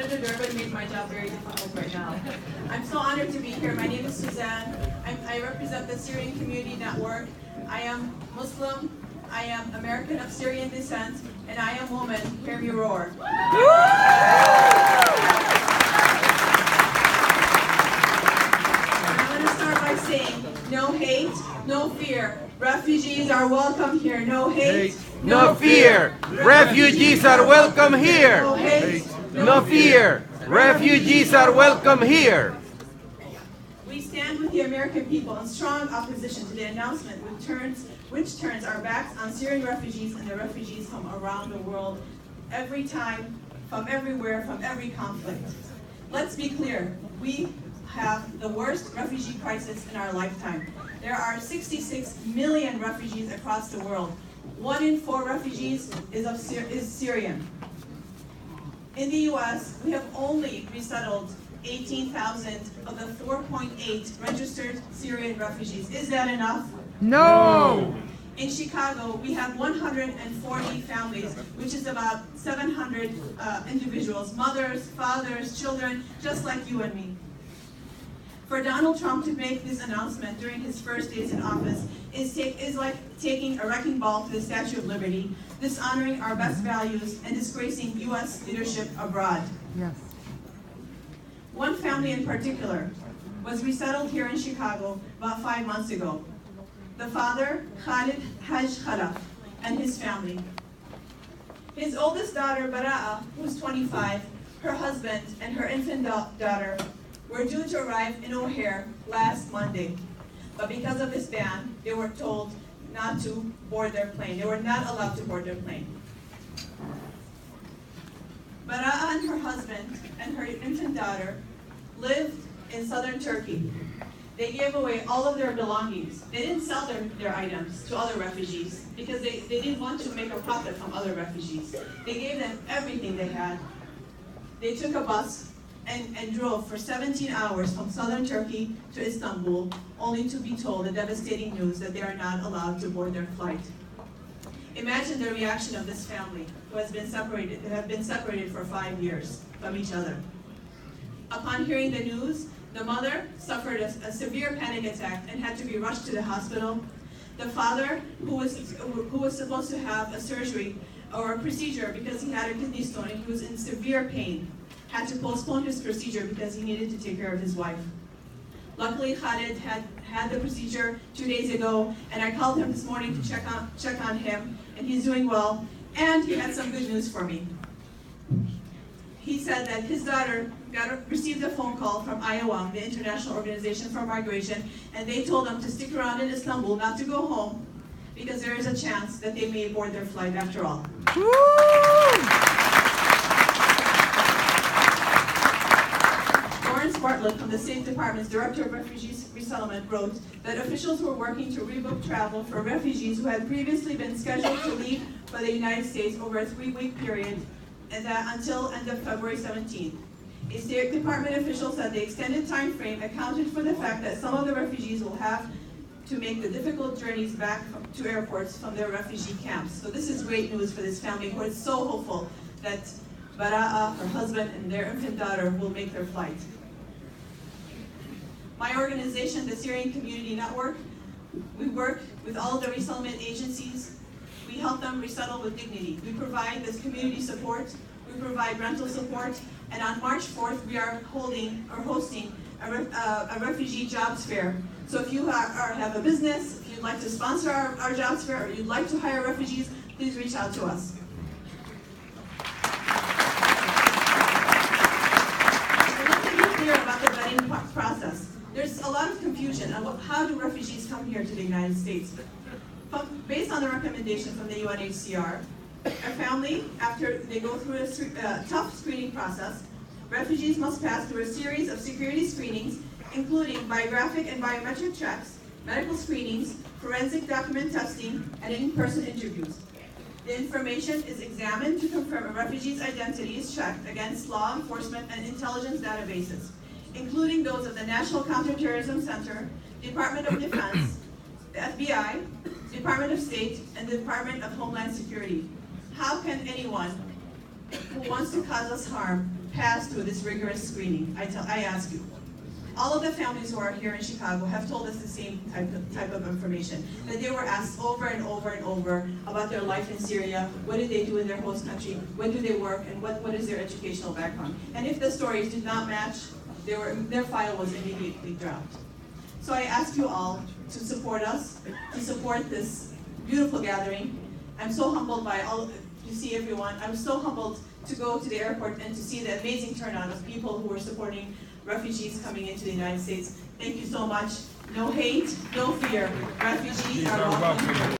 Senator Durbin made my job very difficult right now. I'm so honored to be here. My name is Suzanne. I represent the Syrian Community Network. I am Muslim, I am American of Syrian descent, and I am woman. Hear me roar. I'm going to start by saying, no hate, no fear. Refugees are welcome here. No hate, no fear. Refugees are welcome here. no hate, No fear. Refugees are welcome here. We stand with the American people in strong opposition to the announcement which turns our backs on Syrian refugees and the refugees from around the world, every time, from everywhere, from every conflict. Let's be clear, we have the worst refugee crisis in our lifetime. There are 66 million refugees across the world. 1 in 4 refugees is Syrian. In the US, we have only resettled 18,000 of the 4.8 registered Syrian refugees. Is that enough? No! In Chicago, we have 140 families, which is about 700 individuals, mothers, fathers, children, just like you and me. For Donald Trump to make this announcement during his first days in office is like taking a wrecking ball to the Statue of Liberty, dishonoring our best values, and disgracing U.S. leadership abroad. Yes. One family in particular was resettled here in Chicago about 5 months ago. The father, Khalid Haj Khalaf, and his family. His oldest daughter, Bara'a, who's 25, her husband, and her infant daughter were due to arrive in O'Hare last Monday. But because of this ban, they were told not to board their plane. They were not allowed to board their plane. Bara'a and her husband and her infant daughter lived in southern Turkey. They gave away all of their belongings. They didn't sell their items to other refugees because they didn't want to make a profit from other refugees. They gave them everything they had. They took a bus and drove for 17 hours from southern Turkey to Istanbul, only to be told the devastating news that they are not allowed to board their flight. Imagine the reaction of this family who have been separated for 5 years from each other. Upon hearing the news, the mother suffered a severe panic attack and had to be rushed to the hospital. The father, who was supposed to have a surgery or a procedure because he had a kidney stone and he was in severe pain, had to postpone his procedure because he needed to take care of his wife. Luckily, Khalid had the procedure 2 days ago, and I called him this morning to check on him, and he's doing well, and he had some good news for me. He said that his daughter received a phone call from IOM, the International Organization for Migration, and they told them to stick around in Istanbul, not to go home, because there is a chance that they may board their flight after all. Bartlett from the State Department's Director of Refugees Resettlement wrote that officials were working to rebook travel for refugees who had previously been scheduled to leave for the United States over a 3-week period, and that until end of February 17th. A State Department official said the extended time frame accounted for the fact that some of the refugees will have to make the difficult journeys back to airports from their refugee camps. So this is great news for this family who is so hopeful that Bara'a, her husband, and their infant daughter will make their flight. My organization, the Syrian Community Network, we work with all of the resettlement agencies. We help them resettle with dignity. We provide this community support, we provide rental support, and on March 4th, we are hosting a refugee jobs fair. So if you have a business, if you'd like to sponsor our jobs fair, or you'd like to hire refugees, please reach out to us. So let me be clear about the vetting process. There's a lot of confusion about how do refugees come here to the United States. Based on the recommendation from the UNHCR, a family, after they go through a tough screening process, refugees must pass through a series of security screenings, including biographic and biometric checks, medical screenings, forensic document testing, and in-person interviews. The information is examined to confirm a refugee's identity is checked against law enforcement and intelligence databases, including those of the National Counterterrorism Center, Department of Defense, the FBI, Department of State, and the Department of Homeland Security. How can anyone who wants to cause us harm pass through this rigorous screening. I ask you. All of the families who are here in Chicago have told us the same type of information, that they were asked over and over and over about their life in Syria, what did they do in their host country, when do they work, and what is their educational background. And if the stories did not match, their file was immediately dropped. So I ask you all to support us, to support this beautiful gathering. I'm so humbled by all to see everyone. I'm so humbled to go to the airport and to see the amazing turnout of people who are supporting refugees coming into the United States. Thank you so much. No hate, no fear. Refugees are welcome.